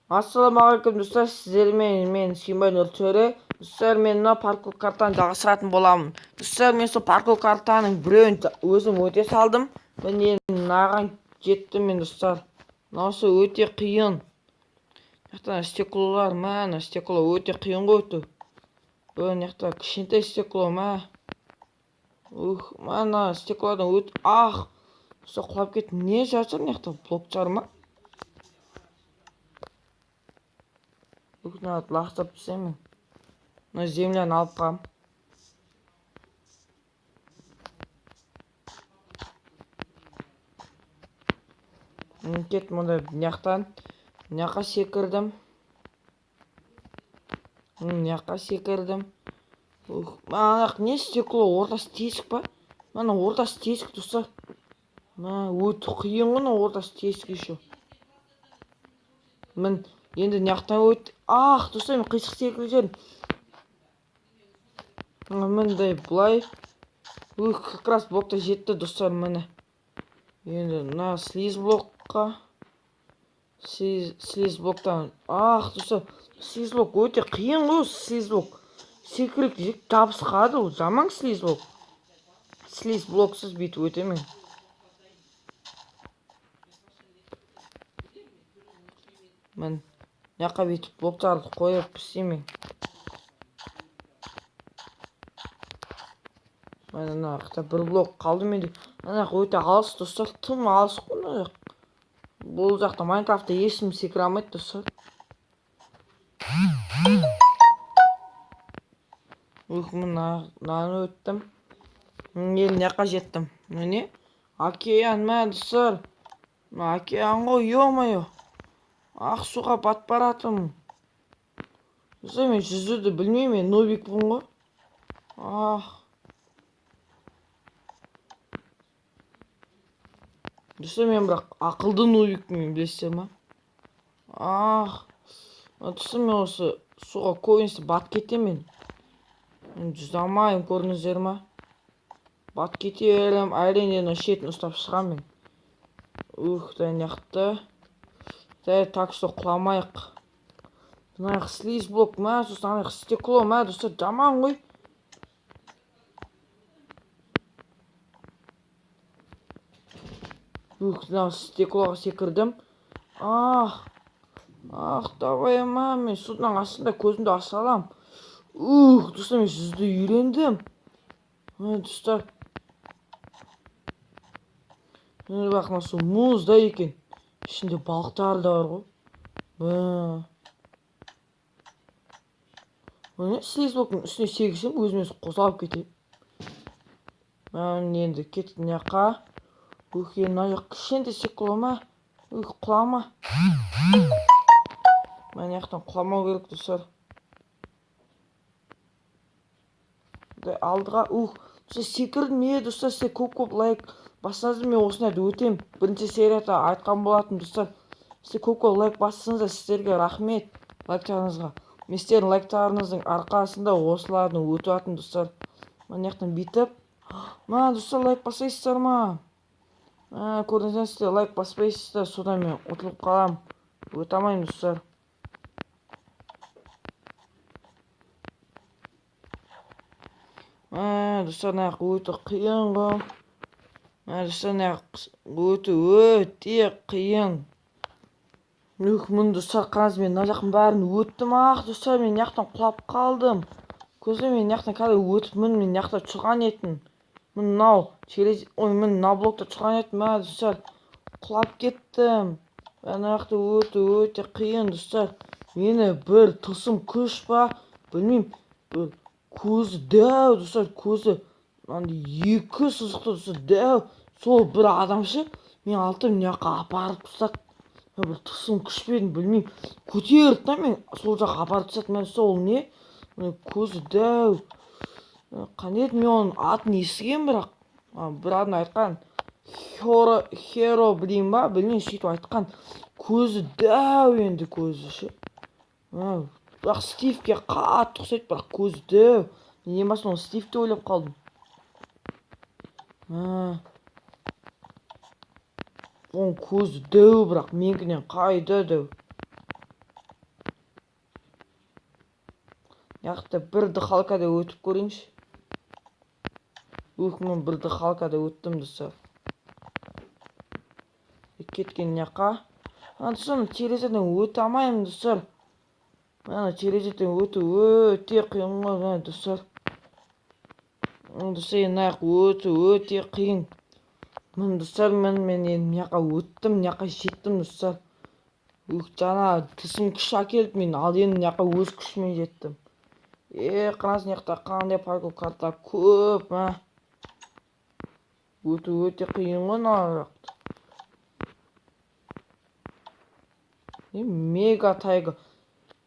Ассалаумағалейкум достар, сіздермен мен Симбай Нұртөре. Достар, мен мына паркур картаны жалғастыратын боламын. Достар, мен сол паркур картаның біреуін өзім өте салдым. Міне мынаған жеттім мен достар. Мынасы өте қиын. Мына стеклолар, мына стекло өте қиын ғой өту. Мына кішкентай стекло, мына стеклодан өте сол құлап кетті. Не жатыр мына блоктар ма? Надо лақтырып тастаймын. Мына земляны алып қалам. Кеттім мұнда мынаяқтан. Мынаяққа секірдім. Мынаяққа секірдім. Мынаяқ не стекло? Ортасы тесік па? Мына ортасы тесік достар. Өте қиын ғой ортасы тесік еще. Мен енді мынаяқтан өт. Достар, мен қисық секіріп жерім. Мындай бұлай. Как раз блокта жетті достар міне. Енді мына слиз блокқа. Слиз блоктан. Достар, слиз блок өте қиын ғой слиз блок. Секіріп жек жабысқады ол. Жаман слиз блок. Слиз блоксыз бүйтіп өтемін. Мен мынаяққа бүйтіп блоктарды қойып істеймін. Мына жақта бір блок қалды менде. Мына жақ өте алыс достар. Тым алыс қой мына жақ. Бұл жақта Майнкрафтта ешкім секіре алмайды достар. Мынаны өттім. Енді мына жаққа жеттім. Міне океан достар. Океан ғой, ё-моё. Суға батып баратырмын. Достар, мен жүзуді білмеймін, мен нобикпін ғой. Достар, мен бірақ ақылды нобикпін, білесіздер ма? Достар, мен осы суға көбінесе батып кетемін. Мен жүзе алмаймын, көрдіңіздер ма? Батып кетерім, әрине шетін ұстап шығамын мен. Мынақты. Так что құламайық. Мына слиз блок, сосын стекло, достар, жаман ғой. Мына стеклоға секірдім. Давай, мен судың астында көзімді аша аламын. Достар, мен жүзуді үйрендім. Достар. Мына су мұзда екен. Ішінде балықтар да бар ғой. Слиз блоктың үстіне секірсем, өзіме қозғалып кетейін. Енді кеттім мынаяққа. Мына жақ кішкентай стекло ма? Құлама. Мынаяқтан құламау керек достар. Алдыға. Секірдім достар, сіздер көп лайк бассаңыздар, мен осындайды өтем. Бірінші серияда айтқан болатын достар. Сіздер көп лайк бассаңыздар, сіздерге рахмет лайктарыңызға. Мен сіздердің лайктарыңыздың арқасында осылардың өтіп жатырмын достар. Мынаяқтан бүйтіп. Достар, лайк баспайсыздар ма? Көрдіңіздер, сіздер лайк баспайсыздар, содан мен ұтылып қалам. Өте алмаймын достар. Достар, мынаяқ өте қиын ғой. Достар, мынаяқ өте қиын. Мұны достар, қараңыз, мен мына жақын бәрін өттім. Достар, мен мынаяқтан құлап қалдым. Көзі мен мынаяқтан кәдімгі өтіп мен мынаяқта тұрған етін. Мына блокта тұрған етін. Достар, құлап кеттім. Мынаяқта өте қиын достар. Мені бір тылсым күш па, білмеймін. Көзі дәу достар, көзі екі сызықты достар, дәу. Сол бір адамшы мен алтын мынаяққа апарып тастады. Бір тылсым күш пен білмеймін. Көтерді мен сол жаққа апарып тастады. Сол не? Көзі дәу. Қанет, мен оның атын естіген бірақ. Бір адам айтқан. Херо ба? Білмеймін, сөйтіп айтқан. Көзі дәу енді көзі ше. Бірақ Стивке қатты ұқсайды, бірақ көзі дәу. Мен ең басында оны Стивті ойлап қалдым. Оның көзі дәу, бірақ менікінен қайда дәу. Яқты бір дыхалкада өтіп көрейінші. Мен бір дыхалкада өттім достар. Кеткен яққа. Достар, терезеден өте алмаймын достар. Терезеден өте қиын ғой достар. Достар, өте қиын. Достар, мен енді яққа өттім, яққа жеттім достар. Жаңа тысым күш әкелді мен, ал енді яққа өз күшімен жеттім. Қарасын яқта қандай паркур карта көп, өте қиын ғой мына жақта. Мега тайга.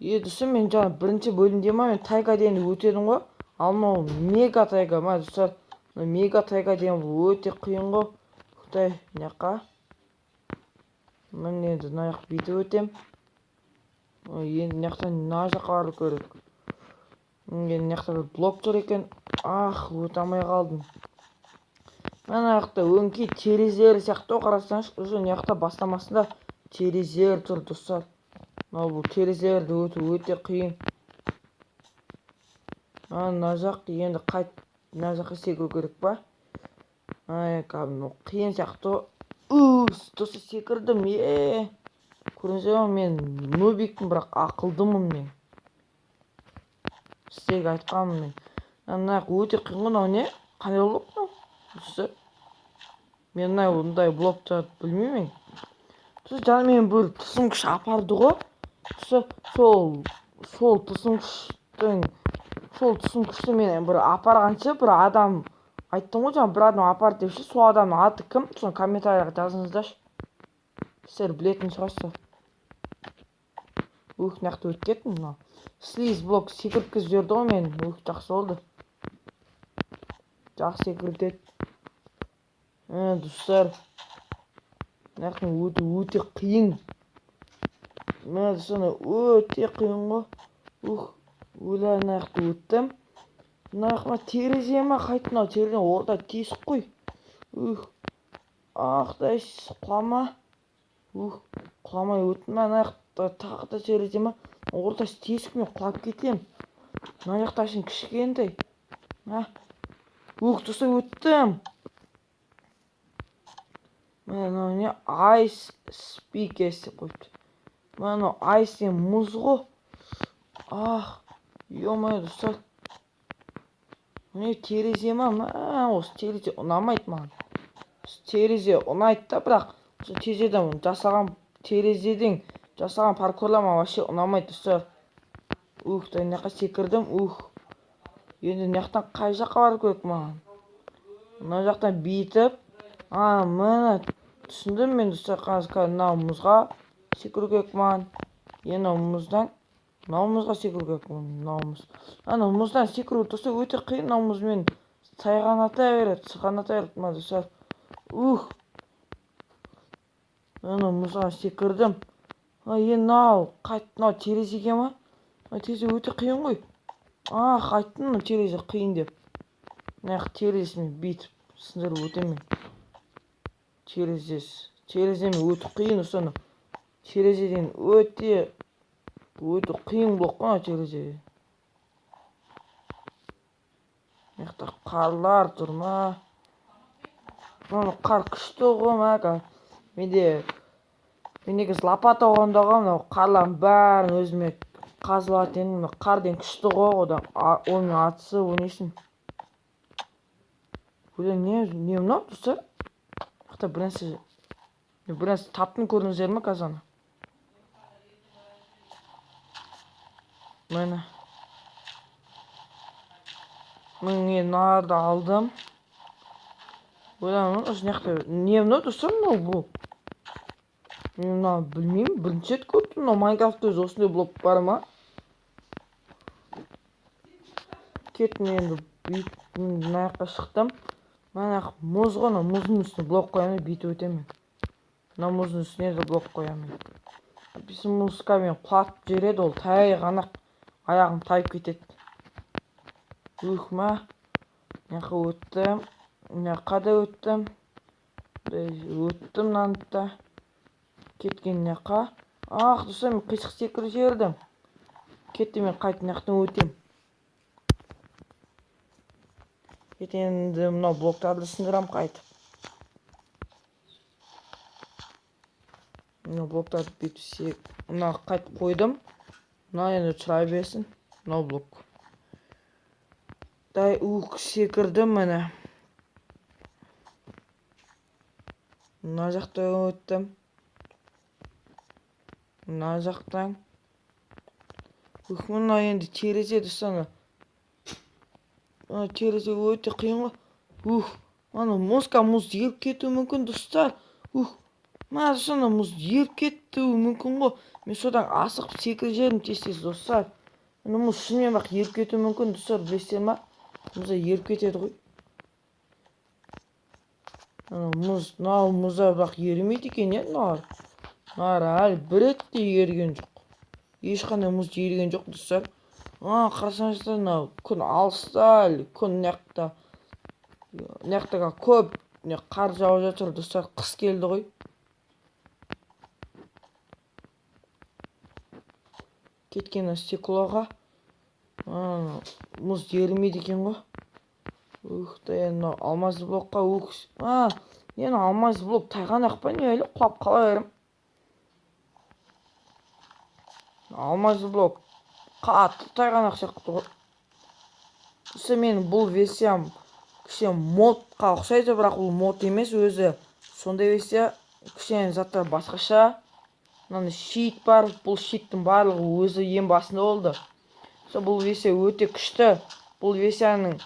Достар, мен жаңа бірінші бөлімде мен тайга деген өтедім ғой. Ал мынау мега тайга достар. Мега тайга деген өте қиын ғой. Құдай, яққа. Мен енді мына жақ бүйтіп өтем. Енді мына жақтан мына жаққа бару керек. Енді мына жақта бір блок тұр екен. Өте алмай қалдым. Мына жақта өңкей терезелер сияқты қарасаңыз, уже мына жақта бастамасында терезелер тұр достар. Бұл терезелерді өте қиын. Мына жақ енді мына жаққа секіру керек па? Қиын сияқты. Достар, секірдім. Көріңіздер ме, мен нубикпін, бірақ ақылдымын мен. Сіздерге айтқанмын мен. Мына өте қиын ғой, не? Қандай блок мынау? Достар, мен мұндай блоктарды білмеймін. Достар, жаңа мен бір тысым күш апарды ғой. Достар, сол тысым күшті мен бір апарғанша бір адам айттым ғой, жаңа бір адам апарды депші. Сол адамның аты кім? Соны комментарияға жазыңыздаршы. Сіздер білетін шығарсыздар. Мына жақта өтіп кеттім. Мынау слиз блок секірткізіп жіберді ғой мен. Жақсы болды. Жақсы секіртеді. Достар, мына жақтан өте қиын. Достар, өте қиын ғой. Мына жақта өттім. Мына жақта терезе ма? Қайт мынау терезеден орта тесік қой. Құдай, құлама. Құламай өттім. Мына жақта тағы да терезе ма? Ортасы тесік, мен құлап кетем. Мына жақта үшін кішкентай. Достар, өттім. Мынау не? Айс спикерс деп қойыпты. Мынау айс деген мұз ғой. Ё-моё, достар. Терезе ма? Осы терезе ұнамайды маған. Терезе ұнайды да, бірақ терезеден жасаған паркурлама вообще ұнамайды достар. Мына жаққа секірдім. Енді мына жақтан қай жаққа бару керек маған? Мына жақтан бүйтіп. Мына түсіндім мен достар. Мынау мұзға секіру керек маған. Мынау мұзға секіру керек маған. Мынау мұздан секіру достар өте қиын. Мынау мұзмен сайғаната береді достар. Мынау мұзға секірдім. Мынау терезеге ма? Терезе өте қиын ғой. Қайттым терезе қиын деп. Мына терезесімен бүйтіп сындырып өтемін. Тереземен өте қиын достар. Терезеден өте қиын блок қой терезе. Мына жақта қарлар тұр ма? Қар күшті ғой. Мен негізі лопата оғандағым, мынау қарлардың бәрін өзіме қазып алатын. Қардың күшті ғой, оның атысы, ойнайсың. Не мынау достар? Бір нәрсе таптың көрдіңіздер ме қазаны? Мен нарды алдым. Не мынау достар? Бұл білмеймін, бірінші рет көрдім. Майнкрафтта өзі осындай блок бар ма? Кеттім енді бүйтіп мына жаққа шықтым. Мына мұз ғой, мұздың үстіне блок қоямын, бүйтіп өтемін. Мына мұздың үстіне де блок қоямын. Bizim мұзға мен құлатып жібереді, ол таяй ғана аяғым тайып кетеді. Мына жаққа өттім. Мына жаққа да өттім. Өттім мынаны да. Кеткен мына жаққа. Достар, мен қисық секіріп жібердім. Кетті, мен қайтып мына жақтан өтем. енді мынау блоктарды сындырам қайтып. Мынау блоктарды бүйтіп мына қайтып қойдым. Мына енді тұра берсін. Мынау блок. Дай секірдім міне. Мына жақта өттім. Мына жақтан. Мына енді терезе достар. Терезе өте қиын ғой. Ана мұз еріп кетуі мүмкін достар. Мына достар мұз еріп кетуі мүмкін ғой. Мен содан асығып секіріп жібердім тез достар. Мына мұз шынымен бақ еріп кетуі мүмкін достар, білесіздер ма? Мұз еріп кетеді ғой. Мынау мұздар бақ ерімейді екен, мыналар әлі бір рет те ерген жоқ. Ешқандай мұз ерген жоқ достар. Қарасаңыздар, мынау күн алыста, күн нақтыға көп қар жауып жатыр достар. Қыс келді ғой. Кеткен стеклоға мұз ерімейді екен ғой. Мынау алмазды блокқа мен алмазды блок тайғанақ па не әлі құлап қала берем. Алмазды блок қатты тайғанақ сияқты ғой. Осы менің бұл версиям кішкене модқа ұқсайды, бірақ бұл мод емес өзі. Сондай версия кішкене заттар басқаша. Мынаны щит бар, бұл щиттің барлығы өзі ең басында болды. Бұл версия өте күшті. Бұл версияның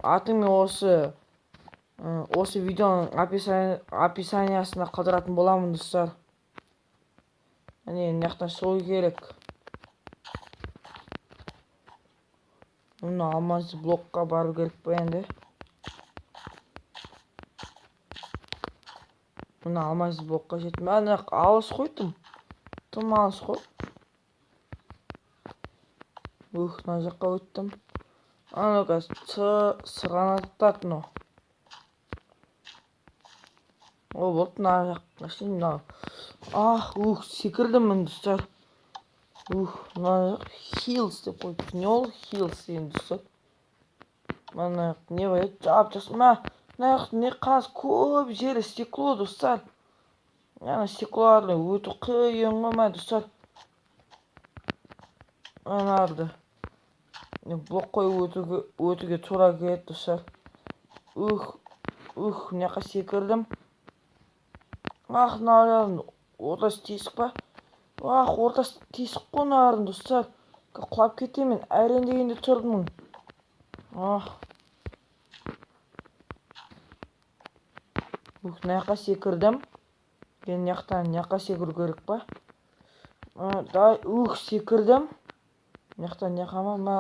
аты мен осы видеоның описаниясына қалдыратын боламын достар. Міне мынаяқтан шығу керек. Мына алмазды блокқа бару керек па енді. Мына алмазды блокқа жеттім. Мына алыс қойдым. Тым алыс қой. Мына жаққа өттім. Ана сырғанақтар мынау. Вот мына жаққа шейін мынау. Секірдім мін достар. Мына жақ хилс деп қойды. Не ол хилс деген достар. Мына жақ не болады? Жап жасым. Мына жақ не қаз көп жері стекло достар. Ана стеклоны өте қиын ғой ма достар. Анарды блок қойып өтуге тура келеді достар. Мынақа секірдім. Мыналардың ортасы тесік па? Ортасы тесік қой мыналардың достар. Құлап кетемін. Әрең дегенде тұрдым. Мынақа секірдім. Мынақа секіру керек па? Секірдім. Мынақа ма?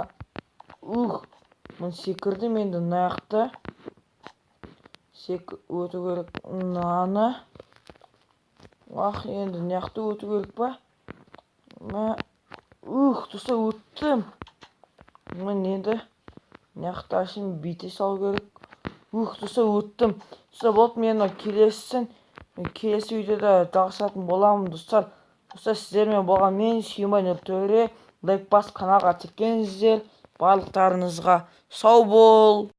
Мен секірдім енді мынақты. Өту керек мынаны. Енді мынақты өту керек па? Достар өттім. Мен енді мынақты ашын бүйте салу керек. Достар өттім. Достар болды, мен келесі видеода жалғасатын боламын достар. Достар сіздермен болған мен Сүйінбай Нұртөре. Лайк бас, каналға тіркеліңіздер. Барлықтарыңызға сау бол.